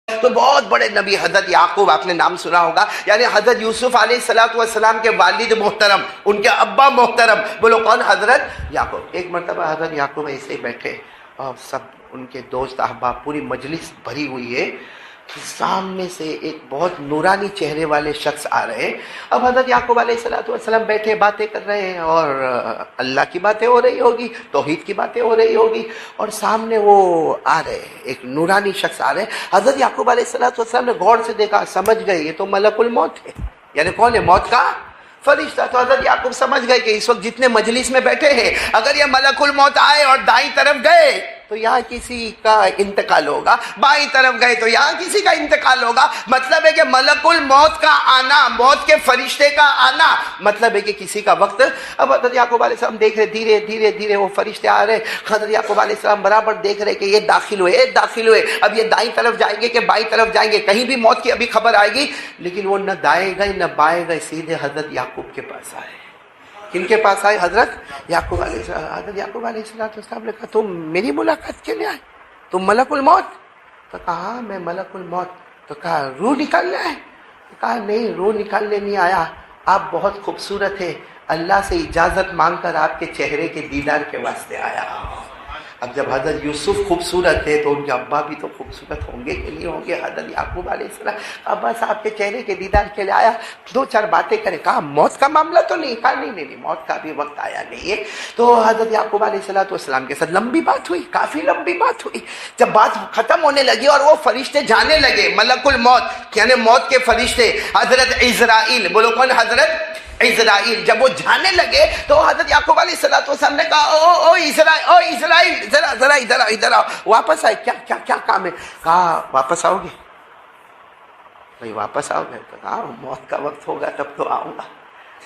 تو بہت بڑے نبی حضرت یعقوب، آپ نے نام سنا ہوگا، یعنی حضرت یوسف علیہ السلام کے والد محترم، ان کے ابا محترم، بولو کون؟ حضرت یعقوب۔ ایک مرتبہ حضرت یعقوب ایسے ہی بیٹھے اور سب ان کے دوست احباب، پوری مجلس بھری ہوئی ہے، سامنے سے ایک بہت نورانی چہرے والے شخص آ رہے ہیں۔ اب حضرت یعقوب علیہ السلام بیٹھے باتیں کر رہے ہیں، اور اللہ کی باتیں ہو رہی ہوگی، توحید کی باتیں ہو رہی ہوگی، اور سامنے وہ آ رہے ہیں، ایک نورانی شخص آ رہے ہیں۔ حضرت یعقوب علیہ السلام نے غور سے دیکھا، سمجھ گئے یہ تو ملک الموت ہے، یعنی کون ہے؟ موت کا فرشتہ۔ تو حضرت یعقوب سمجھ گئے کہ اس وقت جتنے مجلس میں بیٹھے ہیں، اگر یہ ملک الموت آئے اور دائیں طرف گئے تو یہاں کسی کا انتقال ہوگا، بائیں طرف گئے تو یہاں کسی کا انتقال ہوگا۔ مطلب ہے کہ ملک الموت کا آنا، موت کے فرشتے کا آنا، مطلب ہے کہ کسی کا وقت۔ اب حضرت یعقوب علیہ السلام دیکھ رہے، دھیرے دھیرے دھیرے وہ فرشتے آ رہے۔ حضرت یعقوب علیہ السلام برابر دیکھ رہے کہ یہ داخل ہوئے، داخل ہوئے، اب یہ دائیں طرف جائیں گے کہ بائیں طرف جائیں گے، کہیں بھی موت کی ابھی خبر آئے گی، لیکن وہ نہ دائیں گئے نہ بائیں گئے، سیدھے حضرت یعقوب کے پاس آئے۔ کن کے پاس آئے؟ حضرت یعقوب علیہ السلام۔ حضرت یعقوب علیہ السلام نے کہا تم میری ملاقات کے لیے آئے؟ تم ملک الموت؟ تو کہا ہاں میں ملک الموت۔ تو کہا روح نکالنا ہے؟ تو کہا نہیں، روح نکالنے نہیں آیا، آپ بہت خوبصورت ہے، اللہ سے اجازت مانگ کر آپ کے چہرے کے دیدار کے واسطے آیا۔ اب جب حضرت یوسف خوبصورت ہے تو ان کے ابا بھی تو خوبصورت ہوں گے کہ نہیں ہوں گے؟ حضرت یعقوب علیہ السلام ابا صاحب کے چہرے کے دیدار کے لیے آیا، دو چار باتیں کرے۔ کہا موت کا معاملہ تو نہیں؟ کہا نہیں، موت کا بھی وقت آیا نہیں ہے۔ تو حضرت یعقوب علیہ السلام کے ساتھ لمبی بات ہوئی، کافی لمبی بات ہوئی۔ جب بات ختم ہونے لگی اور وہ فرشتے جانے لگے، ملک الموت یعنی موت کے فرشتے، حضرت عزرائیل، بولو کون؟ حضرت اسرائیل، جب وہ جانے لگے تو حضرت یعقوب علیہ السلام نے کہا او اسرائیل ذرا ادھر آؤ، واپس آئے، کیا کام ہے؟ کہا واپس آؤ گے؟ بھائی واپس آؤ گے؟ تو کہا موت کا وقت ہوگا تب تو آؤں گا،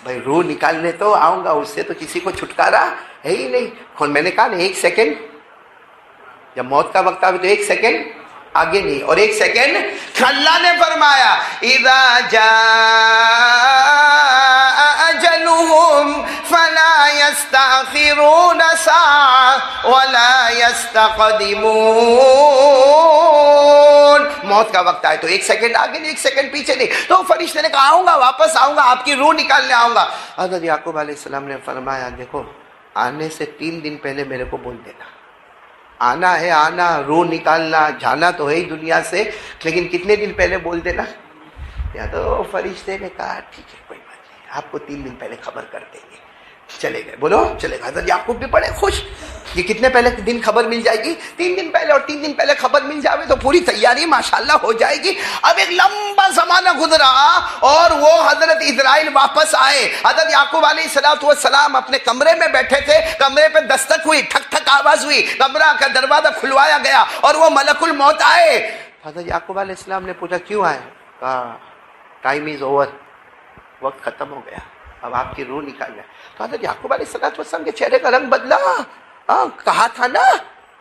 بھائی روح نکالنے تو آؤں گا، اس سے تو کسی کو چھٹکارا ہے ہی نہیں۔ میں نے کہا نا ایک سیکنڈ، جب موت کا وقت آئے تو ایک سیکنڈ آگے نہیں، اور ایک سیکنڈ اللہ نے فرمایا اذا جاء اجلهم فلا يستأخرون ساعة ولا يستقدمون۔ موت کا وقت آئے تو ایک سیکنڈ آگے نہیں، ایک سیکنڈ پیچھے نہیں۔ تو فرشتے نے کہا آؤں گا، واپس آؤں گا، آپ کی روح نکالنے آؤں گا۔ حضرت یعقوب علیہ السلام نے فرمایا دیکھو آنے سے 3 دن پہلے میرے کو بول دینا، آنا ہے، آنا، روح نکالنا، جانا تو ہے ہی دنیا سے، لیکن کتنے دن پہلے بول دینا؟ یا تو فرشتے نے کہا ٹھیک ہے کوئی بات نہیں، آپ کو 3 دن پہلے خبر کر دیں گے۔ چلے گئے، بولو چلے گئے۔ حضرت یعقوب بھی بڑے خوش، یہ کتنے پہلے دن خبر مل جائے گی؟ 3 دن پہلے، اور 3 دن پہلے خبر مل جائے تو پوری تیاری ماشاءاللہ ہو جائے گی۔ اب ایک لمبا زمانہ گزرا اور وہ حضرت اسرائیل واپس آئے۔ حضرت یعقوب علیہ السلام اپنے کمرے میں بیٹھے تھے، کمرے پہ دستک ہوئی، ٹھک ٹھک آواز ہوئی، کمرہ کا دروازہ کھلوایا گیا اور وہ ملک الموت آئے۔ حضرت یعقوب علیہ السلام نے پوچھا کیوں آئے؟ کہا ٹائم از اوور، وقت ختم ہو گیا، اب آپ کی روح نکال جائے۔ تو حضرت یعقوب علیہ السلام کے چہرے کا رنگ بدلا۔ کہا تھا نا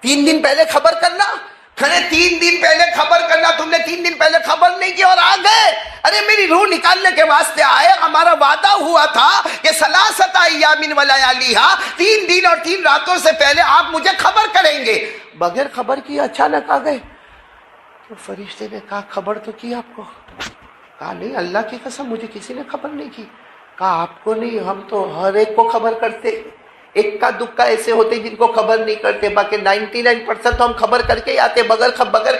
3 دن پہلے خبر کرنا، کھڑے 3 دن پہلے خبر کرنا، تم نے 3 دن پہلے خبر نہیں کی اور آ گئے۔ ارے میری روح نکالنے کے واسطے آئے، ہمارا وعدہ ہوا تھا کہ ثلاثۃ ایام ولیالیھا، 3 دن اور 3 راتوں سے پہلے آپ مجھے خبر کریں گے، بغیر خبر کی اچانک آ گئے۔ تو فرشتے نے کہا خبر تو کی آپ کو؟ کہا نہیں، اللہ کی قسم مجھے کسی نے خبر نہیں کی۔ کہا آپ کو نہیں، ہم تو ہر ایک کو خبر کرتے، ایک کا دکا ایسے ہوتے جن کو خبر نہیں کرتے، باقی 99% تو ہم خبر کر کے ہی آتے، بغیر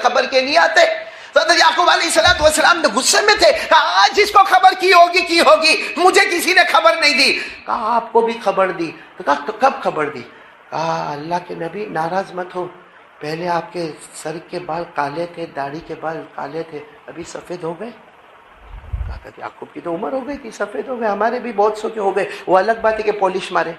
خبر کے نہیں آتے۔ تو حضرت یعقوب علیہ السلام نے غصے میں تھے، کہا جس کو خبر کی ہوگی، مجھے کسی نے خبر نہیں دی۔ کہا آپ کو بھی خبر دی۔ تو کہا کب خبر دی؟ کہا اللہ کے نبی ناراض مت ہو، پہلے آپ کے سر کے بال کالے تھے، داڑھی کے بال کالے تھے، ابھی سفید ہو گئے۔ حضرت یعقوب کی تو عمر ہو گئی تھی، سفید ہو گئے، ہمارے بھی بہت سو کے ہو گئے، وہ الگ بات ہے کہ پالش مارے،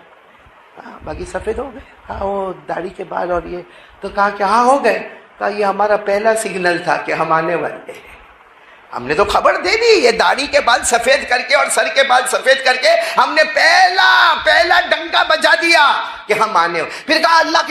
باقی سفید ہو گئے۔ کہا وہ داڑھی کے بال اور یہ، تو کہا کہ ہاں ہو گئے۔ کہا یہ ہمارا پہلا سگنل تھا کہ ہم آنے والے ہیں، ہم نے تو خبر دے دی، یہ داڑھی کے بال سفید کر کے اور سر کے بال سفید کر کے ہم نے پہلا ڈنکا بجا دیا کہ ہم آنے ہو۔ پھر کہا اللہ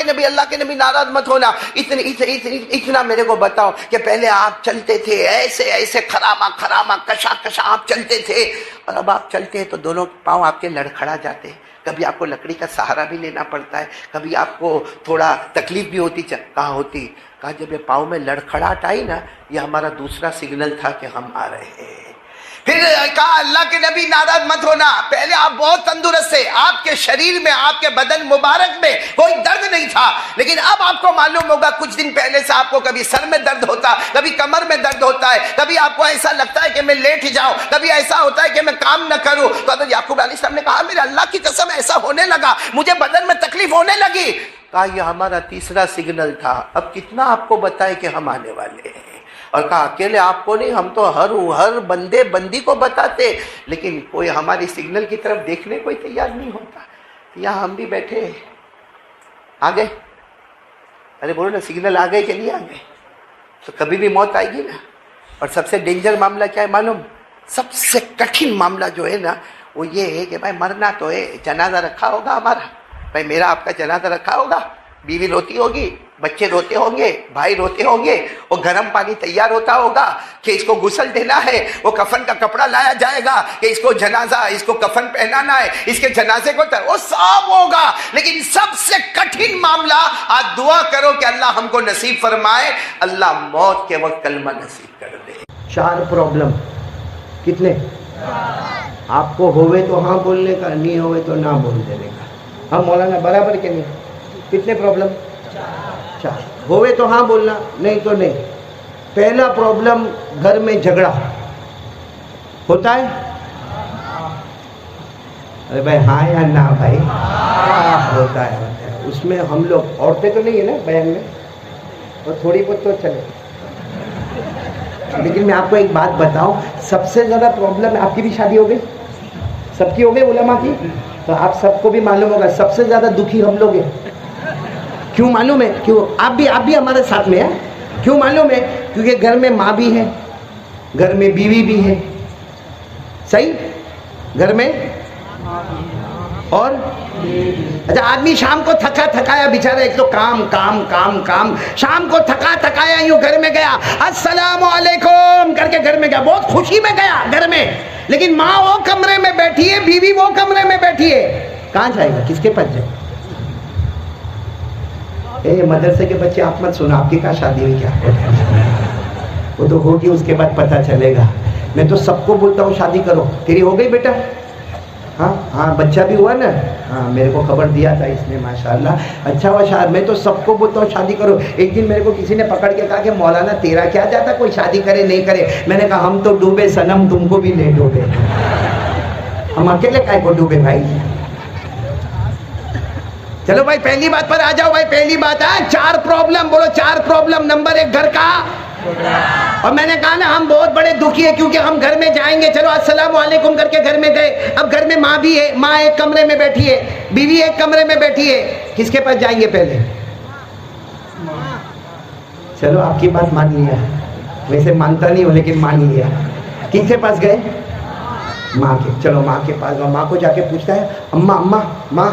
کے نبی ناراض مت ہونا، اتنا میرے کو بتاؤ کہ پہلے آپ چلتے تھے ایسے خراما کشا آپ چلتے تھے، اور اب آپ چلتے ہیں تو دونوں پاؤں آپ کے لڑکھڑا جاتے ہیں، کبھی آپ کو لکڑی کا سہارا بھی لینا پڑتا ہے, کبھی آپ کو تھوڑا تکلیف بھی ہوتی. کہاں ہوتی؟ کہا جب یہ پاؤں میں لڑکھڑاہٹ آئی نا, یہ ہمارا دوسرا سگنل تھا کہ ہم آ رہے ہیں. پھر کہا اللہ کے نبی ناراض مت ہونا, پہلے آپ بہت تندرست تھے, آپ کے شریر میں, آپ کے بدن مبارک میں کوئی درد نہیں تھا, لیکن اب آپ کو معلوم ہوگا کچھ دن پہلے سے آپ کو کبھی سر میں درد ہوتا, کبھی کمر میں درد ہوتا ہے, کبھی آپ کو ایسا لگتا ہے کہ میں لیٹ جاؤں, کبھی ایسا ہوتا ہے کہ میں کام نہ کروں. تو حضرت یعقوب علیہ السلام نے کہا میرے اللہ کی قسم ایسا ہونے لگا, مجھے بدن میں تکلیف ہونے لگی. کہا یہ ہمارا تیسرا سگنل تھا, اب کتنا آپ کو بتائے کہ ہم آنے والے ہیں. اور کہا اکیلے آپ کو نہیں, ہم تو ہر بندے بندی کو بتاتے, لیکن کوئی ہماری سگنل کی طرف دیکھنے کوئی تیار نہیں ہوتا. یہاں ہم بھی بیٹھے, آ گئے, ارے بولو نا سگنل آ گئے کہ نہیں آ گئے. تو کبھی بھی موت آئے گی نا. اور سب سے ڈینجر معاملہ کیا ہے معلوم؟ سب سے کٹھن معاملہ جو ہے نا وہ یہ ہے کہ بھائی مرنا تو ہے, جنازہ رکھا ہوگا ہمارا, بھائی میرا آپ کا جنازہ رکھا ہوگا, بیوی روتی ہوگی, بچے روتے ہوں گے, بھائی روتے ہوں گے, وہ گرم پانی تیار ہوتا ہوگا کہ اس کو غسل دینا ہے, وہ کفن کا کپڑا لایا جائے گا کہ اس کو جنازہ, اس کو کفن پہنانا ہے, اس کے جنازے کو وہ سب ہوگا. لیکن سب سے کٹھن معاملہ, آج دعا کرو کہ اللہ ہم کو نصیب فرمائے, اللہ موت کے وقت کلمہ نصیب کر دے. 4 پرابلم کتنے آپ کو ہوئے تو ہاں بولنے کا, نہیں ہوئے تو نہ بول دینے کا. ہم مولانا برابر کے نہیں, کتنے پرابلم؟ 4. ہوئے تو ہاں بولنا, نہیں تو نہیں. پہلا پرابلم گھر میں جھگڑا ہوتا ہے. ارے بھائی ہاں یا نہ بھائی؟ ہوتا ہے. اس میں ہم لوگ عورتیں تو نہیں ہے نا بیان میں, اور تھوڑی بہت تو چلے. لیکن میں آپ کو ایک بات بتاؤں, سب سے زیادہ پرابلم, آپ کی بھی شادی ہو گئی, سب کی ہو گئی علماء کی, تو آپ سب کو بھی معلوم ہوگا سب سے زیادہ دکھی ہم لوگ ہیں. کیوں معلوم ہے؟ کیوں آپ بھی ہمارے ساتھ میں ہیں. کیوں معلوم ہے؟ کیونکہ گھر میں ماں بھی ہے, گھر میں بیوی بھی ہے, صحیح, گھر میں, اور اچھا آدمی شام کو تھکا تھکایا بیچارہ, ایک تو کام کام کام کام, شام کو تھکا تھکایا یوں گھر میں گیا, السلام علیکم کر کے گھر میں گیا, بہت خوشی میں گیا گھر میں, لیکن ماں وہ کمرے میں بیٹھی ہے, بیوی وہ کمرے میں بیٹھی ہے, کہاں جائے گا, کس کے پاس جائے گا؟ اے مدرسے کے بچے آپ مت سنو, آپ کی کہاں شادی ہوئی, کیا وہ تو ہوگی, اس کے بعد پتہ چلے گا. میں تو سب کو بولتا ہوں شادی کرو. تیری ہو گئی بیٹا؟ ہاں ہاں, بچہ بھی ہوا نا, ہاں میرے کو خبر دیا تھا اس نے, ماشاءاللہ اچھا ہوا شادی. میں تو سب کو بولتا ہوں شادی کرو. ایک دن میرے کو کسی نے پکڑ کے کہا کہ مولانا تیرا کیا جاتا کوئی شادی کرے نہیں کرے. میں نے کہا ہم تو ڈوبے صنم, تم کو بھی لے ڈوبے, ہم اکیلے کائے کو ڈوبے بھائی. چلو بھائی پہلی بات پر آ جاؤ. بھائی پہلی بات ہے 4 پرابلم, بولو 4 پرابلم. نمبر 1 گھر کا, اور میں نے کہا نا ہم بہت بڑے دکھی ہیں کیونکہ ہم گھر میں جائیں گے, چلو السلام علیکم کر کے گھر میں گئے, اب گھر میں ماں بھی ہے, ماں ایک کمرے میں بیٹھی ہے, بیوی ایک کمرے میں بیٹھی ہے, کس کے پاس جائیں گے پہلے؟ چلو آپ کی بات مان لیا, ویسے مانتا نہیں ہوں لیکن مان لیا. کن کے پاس گئے؟ ماں کے. چلو ماں کے پاس, ماں کو جا کے پوچھتا ہے اماں اماں ماں,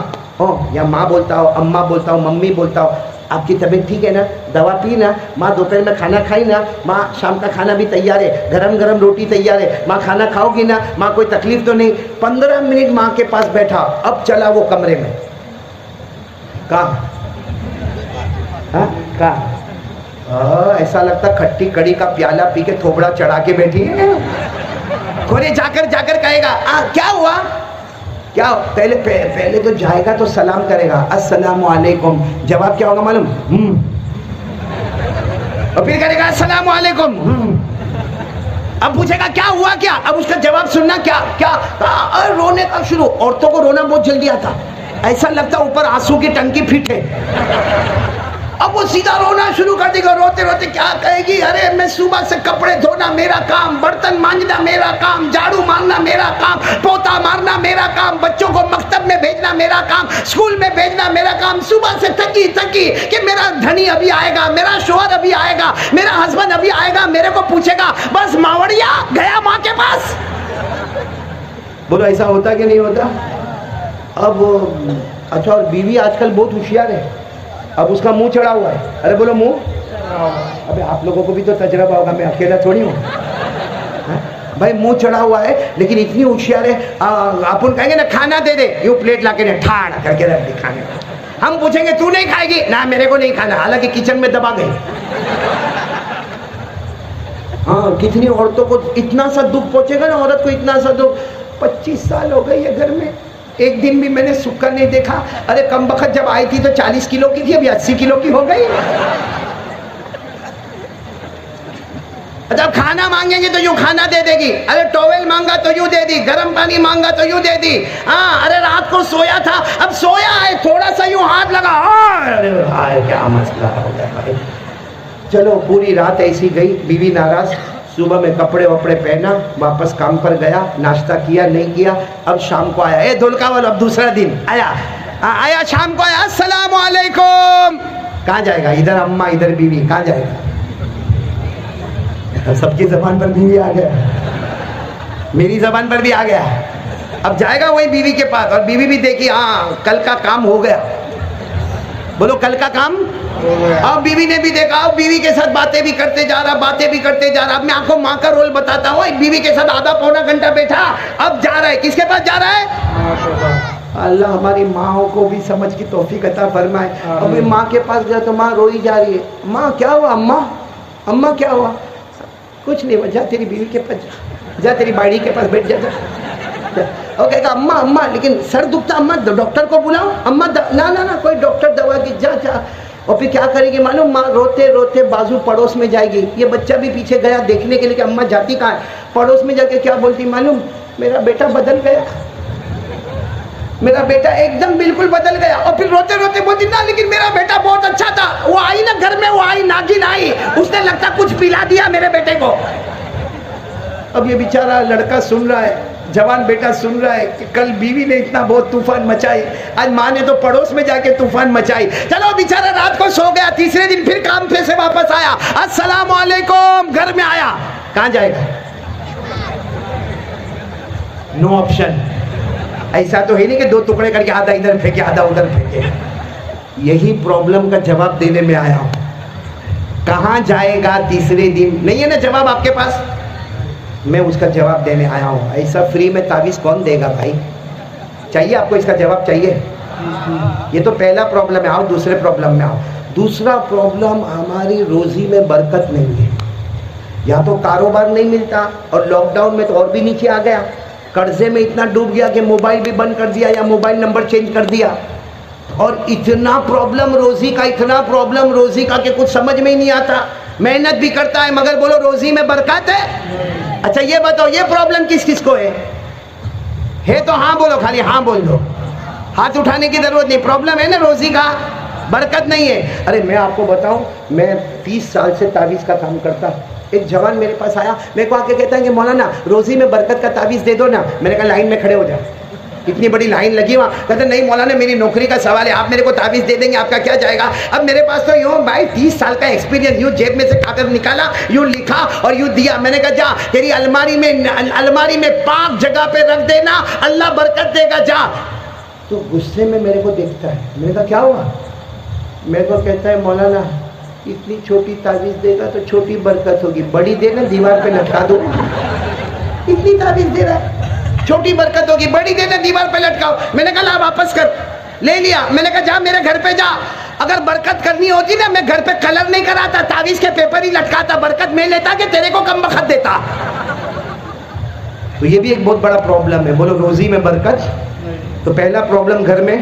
یا ماں بولتا ہو, اماں بولتا ہو, ممی بولتا ہو, آپ کی طبیعت ٹھیک ہے نا, دوا پی نا, ماں دوپہر میں کھانا کھائی نا, ماں شام کا کھانا بھی تیار ہے, گرم گرم روٹی تیار ہے, ماں کھانا کھاؤ گی نا, ماں کوئی تکلیف تو نہیں. 15 منٹ ماں کے پاس بیٹھا, اب چلا وہ کمرے میں, کہاں ایسا لگتا کھٹی کڑی کا پیالہ پی کے تھوبڑا چڑھا کے بیٹھی ہے. کھولے جا کر کہے گا کیا ہوا, کیا پہلے تو جائے گا تو سلام کرے گا, السلام علیکم. جواب کیا ہوگا معلوم؟ اور پھر کرے گا السلام علیکم. اب پوچھے گا کیا ہوا کیا, اب اس کا جواب سننا, کیا رونے کا شروع. عورتوں کو رونا بہت جلدی آتا, ایسا لگتا اوپر آنسو کی ٹنکی پھٹ ہے. اب وہ سیدھا رونا شروع کر دے گا, روتے روتے کیا کہے گی, ارے میں صبح سے کپڑے دھونا میرا کام, برتن مانجنا میرا کام, جھاڑو مارنا میرا کام, پوتا مارنا میرا کام, بچوں کو مکتب میں بھیجنا میرا کام, اسکول میں بھیجنا میرا کام. صبح سے تھکی کہ میرا دھنی ابھی آئے گا, میرا شوہر ابھی آئے گا, میرا ہسبینڈ ابھی آئے گا, میرے کو پوچھے گا بس ماوڑیا گیا ماں کے پاس. بولو ایسا ہوتا کہ نہیں ہوتا؟ اب اچھا, اور بیوی آج کل بہت ہوشیار ہے, اب اس کا منہ چڑھا ہوا ہے. ارے بولو منہ, ابے آپ لوگوں کو بھی تو تجربہ ہوگا, میں اکیلا تھوڑی ہوں. بھائی منہ چڑھا ہوا ہے لیکن اتنی ہوشیار ہے, اپن کہیں گے نا کھانا دے دے, یوں پلیٹ لا کے ٹھاڑ کر کے رکھ دی کھانے. ہم پوچھیں گے تو نہیں کھائے گی؟ نہ میرے کو نہیں کھانا, حالانکہ کچن میں دبا گئی. ہاں کتنی عورتوں کو اتنا سا دکھ پہنچے گا نا, عورت کو اتنا سا دکھ. 25 سال ہو گئی ہے گھر میں, ایک دن بھی میں نے سکر نہیں دیکھا. ارے کم بخت جب آئی تھی تو 40 کلو کی تھی, ابھی 80 کلو کی ہو گئی. جب کھانا مانگیں گے تو یوں کھانا دے دے گی, ارے ٹاول مانگا تو یوں دے دی, گرم پانی مانگا تو یوں دے دی. ہاں ارے رات کو سویا تھا, اب سویا ہے تھوڑا سا یوں ہاتھ لگا, ارے ہائے کیا مسئلہ ہو گیا بھائی. چلو پوری رات ایسی گئی, بیوی ناراض. صبح میں کپڑے وپڑے پہنا, واپس کام پر گیا, ناشتہ کیا نہیں کیا. اب شام کو آیا, اے دھلکا والو, اب دوسرا دن آیا شام کو آیا, السلام علیکم. کہاں جائے گا؟ ادھر اماں ادھر بیوی, کہاں جائے گا؟ سب کی زبان پر بیوی آ گیا, میری زبان پر بھی آ گیا. اب جائے گا وہی بیوی کے پاس, اور بیوی بھی دیکھی ہاں کل کا کام ہو گیا. بولو کل کا کام. اب بیوی نے بھی دیکھا, اب بیوی کے ساتھ باتیں بھی کرتے جا رہا, باتیں بھی کرتے جا رہا. اب میں آپ کو ماں کا رول بتاتا ہوں, ایک بیوی کے ساتھ آدھا پونا گھنٹہ بیٹھا, اب جا رہا ہے کس کے پاس جا رہا ہے؟ اللہ ہماری ماں کو بھی سمجھ کی توفیق عطا فرمائے. ابھی ماں کے پاس گیا تو ماں روئی جا رہی ہے. ماں کیا ہوا؟ اماں کیا ہوا؟ کچھ نہیں, جا تیری بیوی کے پاس جا, تیری باڑی کے پاس بیٹھ جا. اور کہے گا اماں لیکن سر دکھتا, اماں ڈاکٹر کو بلاؤ. اماں نہ کوئی ڈاکٹر دوا کی, جا. اور پھر کیا کرے گی معلوم؟ ماں روتے روتے بازو پڑوس میں جائے گی. یہ بچہ بھی پیچھے گیا دیکھنے کے لیے کہ اماں جاتی کہاں ہے. پڑوس میں جا کے کیا بولتی معلوم؟ میرا بیٹا بدل گیا, میرا بیٹا ایک دم بالکل بدل گیا. اور پھر روتے روتے بولتی نا لیکن میرا بیٹا بہت اچھا تھا, وہ آئی نا گھر میں, وہ آئی ناگن آئی, اس نے لگتا کچھ پلا دیا میرے بیٹے کو. اب یہ بیچارہ لڑکا سن رہا ہے, جوان بیٹا سن رہا ہے کہ کل بیوی نے اتنا بہت طوفان مچائی, آج ماں نے تو پڑوس میں جا کے طوفان مچائی. چلو بیچارہ رات کو سو گیا, تیسرے دن پھر کام پہ سے واپس آیا, السلام علیکم, گھر میں آیا. کہاں جائے گا؟ No option. ایسا تو ہے نہیں کہ 2 ٹکڑے کر کے آدھا ادھر پھینکے آدھا ادھر پھینکے. یہی پرابلم کا جواب دینے میں آیا ہوں. کہاں جائے گا تیسرے دن؟ نہیں ہے نا جواب آپ کے پاس, میں اس کا جواب دینے آیا ہوں. ایسا فری میں تعویذ کون دے گا بھائی؟ چاہیے آپ کو اس کا جواب چاہیے. یہ تو پہلا پرابلم ہے. آؤ دوسرے پرابلم میں آؤ. دوسرا پرابلم, ہماری روزی میں برکت نہیں ہے. یا تو کاروبار نہیں ملتا, اور لاک ڈاؤن میں تو اور بھی نیچے آ گیا, قرضے میں اتنا ڈوب گیا کہ موبائل بھی بند کر دیا یا موبائل نمبر چینج کر دیا. اور اتنا پرابلم روزی کا, اتنا پرابلم روزی کا کہ کچھ سمجھ میں ہی نہیں آتا. محنت بھی کرتا ہے مگر بولو روزی میں برکت ہے؟ اچھا یہ بتاؤ, یہ پرابلم کس کس کو ہے تو ہاں بولو, خالی ہاں بول دو, ہاتھ اٹھانے کی ضرورت نہیں. پرابلم ہے نا روزی کا, برکت نہیں ہے. ارے میں آپ کو بتاؤں, میں 30 سال سے تعویذ کا کام کرتا. ایک جوان میرے پاس آیا, میرے کو آ کے کہتا ہے کہ مولانا روزی میں برکت کا تعویذ دے دو نا. میں نے کہا لائن میں کھڑے ہو جاؤ. اتنی بڑی لائن لگی وہاں. کہتے نہیں مولانا میری نوکری کا سوال ہے, آپ میرے کو تعویذ دے دیں گے, آپ کا کیا جائے گا؟ اب میرے پاس تو یوں بھائی 30 سال کا ایکسپیرینس, یوں جیب میں سے کاغذ نکالا, یوں لکھا اور یوں دیا. میں نے کہا جا تیری الماری میں پاک جگہ پہ رکھ دینا, اللہ برکت دے گا, جا. تو غصے میں میرے کو دیکھتا ہے. میں نے کہا کیا ہوا؟ میرے کو کہتا ہے مولانا اتنی چھوٹی تعویذ دے گا تو چھوٹی برکت ہوگی, بڑی دے نا دیوار پہ لٹکا دو. اتنی تعویذ دے رہا ہے, چھوٹی برکت ہوگی, بڑی دے نا دیوار پہ لٹکاؤ. میں نے کہا لا واپس کر. لے لیا. میں نے کہا جا میرے گھر پہ جا, اگر برکت کرنی ہوتی نا میں گھر پہ کلر نہیں کراتا, تعویذ کے پیپر ہی لٹکاتا, برکت میں لیتا کہ تیرے کو کم بخت دیتا. تو یہ بھی ایک بہت بڑا پرابلم ہے. بولو روزی میں برکت. تو پہلا پرابلم گھر میں,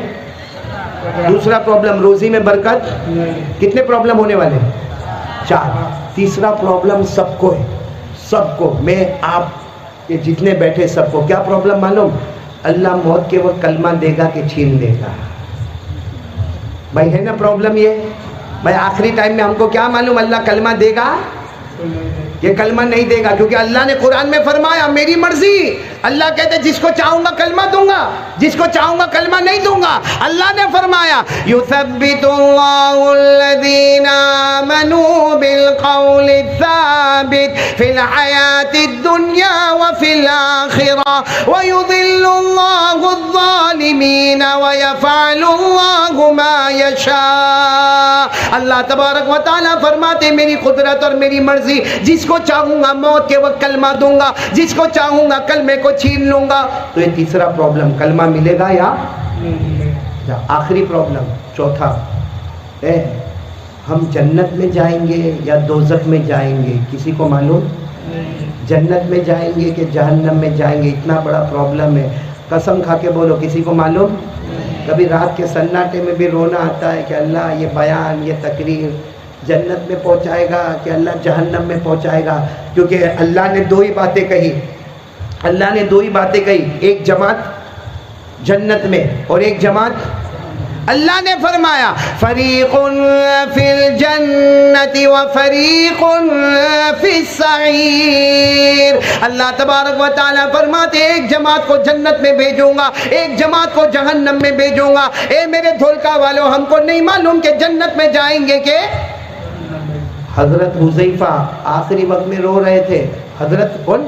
دوسرا پرابلم روزی میں برکت. کتنے پرابلم ہونے والے؟ 4. تیسرا پرابلم سب کو ہے, سب کو, میں آپ یہ جتنے بیٹھے سب کو. کیا پرابلم معلوم؟ اللہ موت کے وہ کلمہ دے گا کہ چھین دے گا. بھائی ہے نا پرابلم یہ؟ بھائی آخری ٹائم میں ہم کو کیا معلوم اللہ کلمہ دے گا یہ کلمہ نہیں دے گا, کیونکہ اللہ نے قرآن میں فرمایا میری مرضی. اللہ کہتے جس کو چاہوں گا کلمہ دوں گا, جس کو چاہوں گا کلمہ نہیں دوں گا. اللہ نے فرمایا یثبت اللہ الذین آمنوا بالقول الثابت فی الحیاۃ الدنیا وفی الآخرہ. وَيُضِلُّ اللَّهُ الظَّالِمِينَ وَيَفْعَلُ اللَّهُ مَا يَشَاءُ. اللہ تبارک و تعالیٰ فرماتے میری قدرت اور میری مرضی، جس کو چاہوں گا موت کے وقت کلمہ دوں گا، جس کو چاہوں گا کلمے کو چھین لوں گا. تو یہ تیسرا پرابلم، کلمہ ملے گا یا آخری پرابلم چوتھا، ہم جنت میں جائیں گے یا دوزخ میں جائیں گے؟ کسی کو معلوم؟ جنت میں جائیں گے کہ جہنم میں جائیں گے؟ اتنا بڑا پرابلم ہے. قسم کھا کے بولو، کسی کو معلوم؟ کبھی رات کے سناٹے میں بھی رونا آتا ہے کہ اللہ یہ بیان، یہ تقریر جنت میں پہنچائے گا کہ اللہ جہنم میں پہنچائے گا؟ کیونکہ اللہ نے دو ہی باتیں کہی، اللہ نے دو ہی باتیں کہی، ایک جماعت جنت میں اور ایک جماعت. اللہ نے فرمایا فریق فی الجنت وفریق فی السعیر. اللہ تبارک و تعالیٰ فرماتے ایک جماعت کو جنت میں بھیجوں گا، ایک جماعت کو جہنم میں بھیجوں گا. اے میرے دھولکا والوں، ہم کو نہیں معلوم کہ جنت میں جائیں گے کہ؟ حضرت حذیفہ آخری وقت میں رو رہے تھے. حضرت کون؟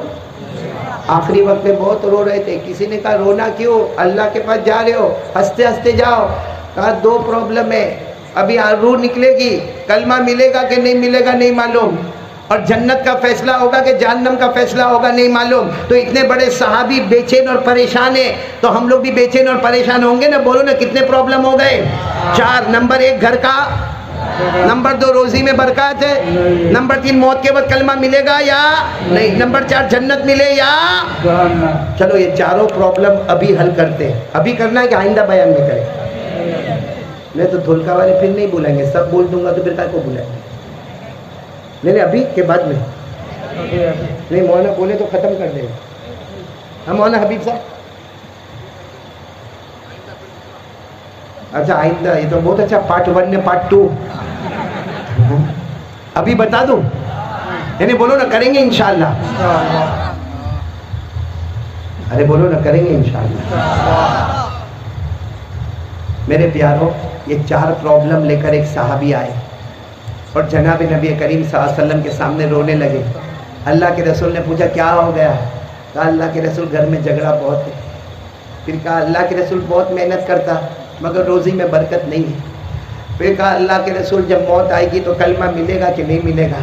آخری وقت میں بہت رو رہے تھے. کسی نے کہا رونا کیوں؟ اللہ کے پاس جا رہے ہو، ہنستے ہنستے جاؤ. کہا دو پرابلم ہے، ابھی روح نکلے گی، کلمہ ملے گا کہ نہیں ملے گا نہیں معلوم، اور جنت کا فیصلہ ہوگا کہ جہنم کا فیصلہ ہوگا نہیں معلوم. تو اتنے بڑے صحابی بے چین اور پریشان ہیں، تو ہم لوگ بھی بے چین اور پریشان ہوں گے نا. بولو نا کتنے پرابلم ہو گئے؟ 4. نمبر 1 گھر کا، نمبر 2 روزی میں برکات ہے، نمبر 3 موت کے وقت کلمہ ملے گا یا نہیں، نمبر 4 جنت ملے یا. چلو یہ چاروں پرابلم ابھی حل کرتے ہیں. ابھی کرنا ہے کہ آئندہ بیان میں کریں؟ نہیں تو دھولکا والے پھر نہیں بولیں گے، سب بول دوں گا تو پھر کیا کو بلائیں گے؟ نہیں ابھی کے بعد میں نہیں. مولانا بولے تو ختم کر دیں. ہم مولانا حبیب صاحب اچھا آئندہ. یہ تو بہت اچھا، پارٹ 1 نے پارٹ 2 ابھی بتا دوں؟ یعنی بولو نا کریں گے انشاءاللہ. ارے بولو نا کریں گے انشاءاللہ. میرے پیاروں، یہ 4 پرابلم لے کر ایک صحابی آئے اور جناب نبی کریم صلی اللہ علیہ وسلم کے سامنے رونے لگے. اللہ کے رسول نے پوچھا کیا ہو گیا؟ کہا اللہ کے رسول گھر میں جھگڑا بہت ہے. پھر کہا اللہ کے رسول بہت محنت کرتا مگر روزی میں برکت نہیں ہے. پھر کہا اللہ کے رسول جب موت آئے گی تو کلمہ ملے گا کہ نہیں ملے گا؟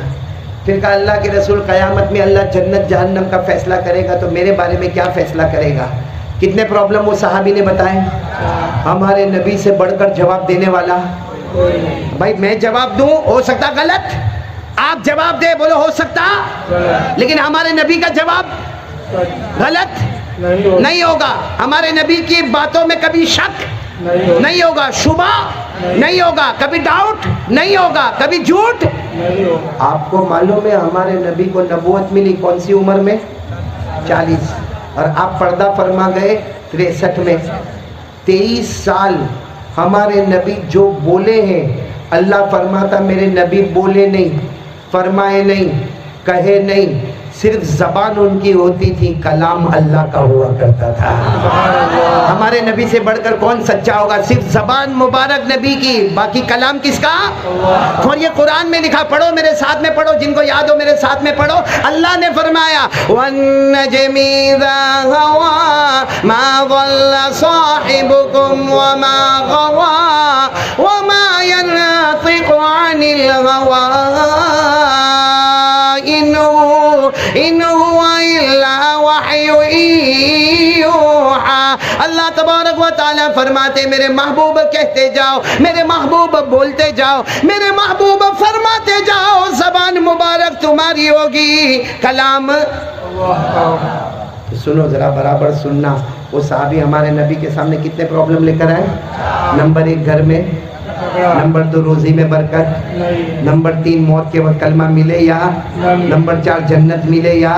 پھر کہا اللہ کے رسول قیامت میں اللہ جنت جہنم کا فیصلہ کرے گا تو میرے بارے میں کیا فیصلہ کرے گا؟ کتنے پرابلم وہ صحابی نے بتائے. ہمارے نبی سے بڑھ کر جواب دینے والا. بھائی میں جواب دوں، ہو سکتا غلط، آپ جواب دے، بولو ہو سکتا، لیکن ہمارے نبی کا جواب غلط نہیں ہوگا. ہمارے نبی کی باتوں میں کبھی شک نہیں ہوگا، شبہ نہیں ہوگا، کبھی ڈاؤٹ نہیں ہوگا، کبھی جھوٹ نہیں ہوگا. آپ کو معلوم ہے ہمارے نبی کو نبوت ملی کون سی عمر میں؟ 40. اور آپ پردہ فرما گئے 63 میں. 23 سال ہمارے نبی جو بولے ہیں، اللہ فرماتا میرے نبی بولے نہیں، فرمائے نہیں، کہے نہیں، صرف زبان ان کی ہوتی تھی، کلام اللہ کا ہوا کرتا تھا. ہمارے نبی سے بڑھ کر کون سچا ہوگا؟ صرف زبان مبارک نبی کی، باقی کلام کس کا؟ اور یہ قرآن میں لکھا، پڑھو میرے ساتھ میں پڑھو، جن کو یاد ہو میرے ساتھ میں پڑھو. اللہ نے فرمایا وَالنَّجْمِ إِذَا هَوَىٰ مَا ضَلَّ صَاحِبُكُمْ وَمَا غَوَىٰ وَمَا يَنطِقُ عَنِ الْهَوَىٰ إِنْ هُوَ إِلَّا وَحْيٌ يُوحَىٰ. اللہ تبارک و تعالیٰ فرماتے میرے محبوب کہتے جاؤ، میرے محبوب بولتے جاؤ، میرے محبوب فرماتے جاؤ، زبان مبارک تمہاری ہوگی، کلام. سنو ذرا برابر سننا. وہ صحابی ہمارے نبی کے سامنے کتنے پرابلم لے کر آئے؟ نمبر 1 گھر میں، نمبر 2 روزی میں برکت، نمبر 3 موت کے وقت کلمہ ملے یا، نمبر 4 جنت ملے یا.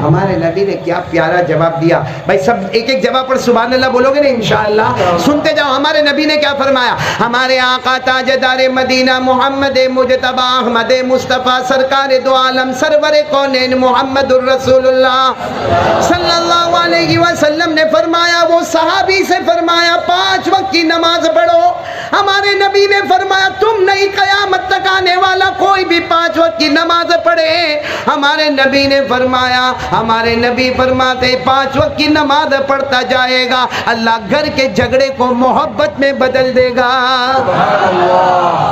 ہمارے نبی نے کیا پیارا جواب دیا. بھائی سب ایک ایک جواب پر سبحان اللہ بولو گے نا انشاءاللہ؟ سنتے جاؤ. ہمارے نبی نے کیا فرمایا؟ ہمارے آقا تاجدار مدینہ محمد مجتبی احمد مصطفیٰ سرکار دو عالم سرور کونین محمد الرسول اللہ صلی اللہ علیہ وسلم نے فرمایا، وہ صحابی سے فرمایا 5 وقت کی نماز پڑھو. ہمارے نبی نے فرمایا تم نہیں قیامت تک آنے والا کوئی بھی 5 وقت کی نماز پڑھے. ہمارے نبی نے فرمایا, ہمارے نبی فرماتے 5 وقت کی نماز پڑھتا جائے گا اللہ گھر کے جھگڑے کو محبت میں بدل دے گا.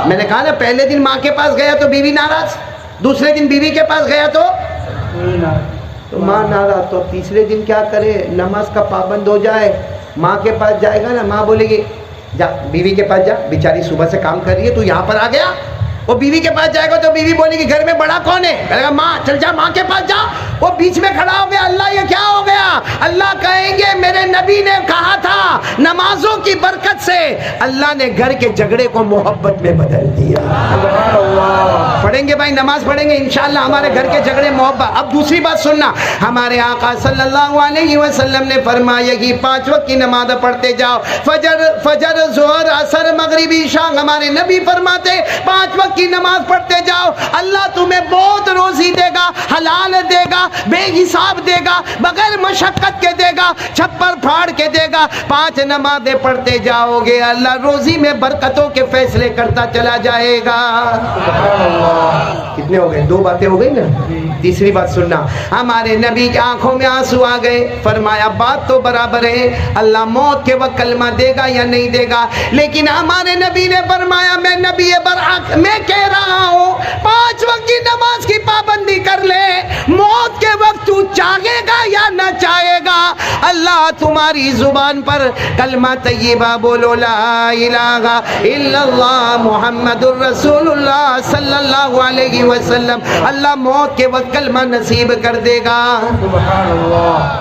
میں نے کہا نا پہلے دن ماں کے پاس گیا تو بیوی ناراض, دوسرے دن بیوی کے پاس گیا تو ماں ناراض, تو تیسرے دن کیا کرے؟ نماز کا پابند ہو جائے. ماں کے پاس جائے گا نا, ماں بولے گی جا بیوی کے پاس جا, بیچاری صبح سے کام کر رہی ہے, تو یہاں پر آ گیا. وہ بیوی کے پاس جائے گا تو بیوی بولے گی گھر میں بڑا کون ہے؟ کہے گا ماں. چل جا ماں کے پاس جا. وہ بیچ میں کھڑا ہو گیا, اللہ یہ کیا ہو گیا؟ اللہ کہیں گے میرے نبی نے کہا تھا نمازوں کی برکت سے اللہ نے گھر کے جھگڑے کو محبت میں بدل دیا. پڑھیں گے بھائی, نماز پڑھیں گے انشاءاللہ, ہمارے گھر کے جھگڑے محبت. اب دوسری بات سننا, ہمارے آقا صلی اللہ علیہ وسلم نے فرمایا کہ 5 وقت کی نماز پڑھتے جاؤ, فجر ظہر عصر مغرب عشاء. ہمارے نبی فرماتے 5 وقت کی نماز پڑھتے جاؤ, اللہ تمہیں بہت روزی دے گا, حلال دے گا, بے حساب دے گا, بغیر مشقت کے دے گا, چھپر پھاڑ کے دے گا. 5 نمازیں پڑھتے جاؤ گے اللہ روزی میں برکتوں کے فیصلے کرتا چلا جائے گا. کتنے ہو گئے؟ 2 باتیں ہو گئی نا. تیسری بات سننا, ہمارے نبی کی آنکھوں میں آنسو آ گئے. فرمایا بات تو برابر ہے, اللہ موت کے وقت کلمہ دے گا یا نہیں دے گا, لیکن ہمارے نبی نے فرمایا میں نبی برحق میں کہہ رہا ہوں 5 وقت کی نماز کی پابندی کر لے, موت کے وقت تو چاہے گا یا نہ چاہے گا اللہ تمہاری زبان پر کلمہ طیبہ بولو لا الہ الا اللہ محمد الرسول اللہ صلی اللہ علیہ وسلم, اللہ موت کے وقت کلمہ نصیب کر دے گا.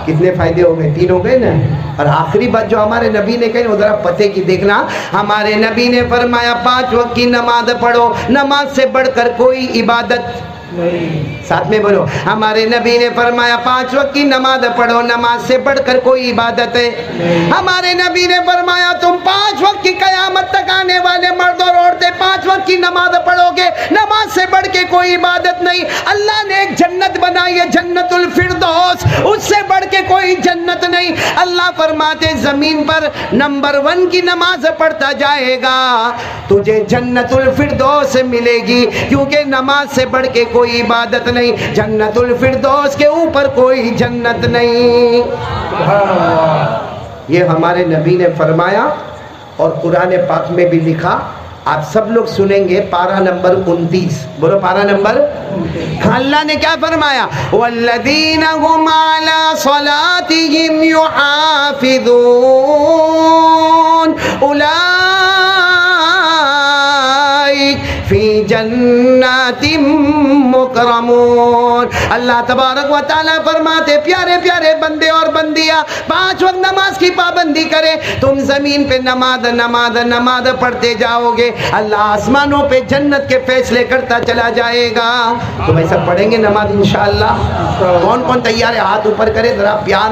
کتنے فائدے ہو گئے؟ 3 ہو گئے نا. اور آخری بات جو ہمارے نبی نے کہی ذرا پتے کی دیکھنا, ہمارے نبی نے فرمایا 5 وقت کی نماز پڑھو, نماز سے بڑھ کر کوئی عبادت نہیں. ساتھ میں بولو, ہمارے نبی نے فرمایا 5 وقت کی نماز پڑھو, نماز سے بڑھ کر کوئی عبادت ہے. ہمارے نبی نے فرمایا تم 5 وقت کی قیامت تک آنے والے مرد اور عورتیں 5 وقت کی نماز پڑھو گے, نماز سے بڑھ کے کوئی عبادت نہیں. اللہ نے ایک جنت بنائی ہے جنت الفردوس, اس سے بڑھ کے کوئی جنت نہیں. اللہ فرماتے زمین پر نمبر 1 کی نماز پڑھتا جائے گا تجھے جنت الفردوس ملے گی, کیونکہ نماز سے بڑھ کے کوئی عبادت نہیں, جنت الفردوس کے اوپر کوئی جنت نہیں. یہ ہمارے نبی نے فرمایا اور قرآن پاک میں بھی لکھا. آپ سب لوگ سنیں گے پارہ نمبر 29, بولو پارہ نمبر. اللہ نے کیا فرمایا؟ والذین هم علی صلاتهم یحافظون اولئک فی جنات مکرمون. اللہ تبارک و تعالیٰ فرماتے پیارے پیارے بندے اور بندیاں 5 وقت نماز کی پابندی کرے, تم زمین پہ نماز پڑھتے جاؤ گے, اللہ آسمانوں پہ جنت کے فیصلے کرتا چلا جائے گا. تو بھائی سب پڑھیں گے نماز انشاءاللہ. کون کون تیار ہے؟ ہاتھ اوپر کرے ذرا, پیار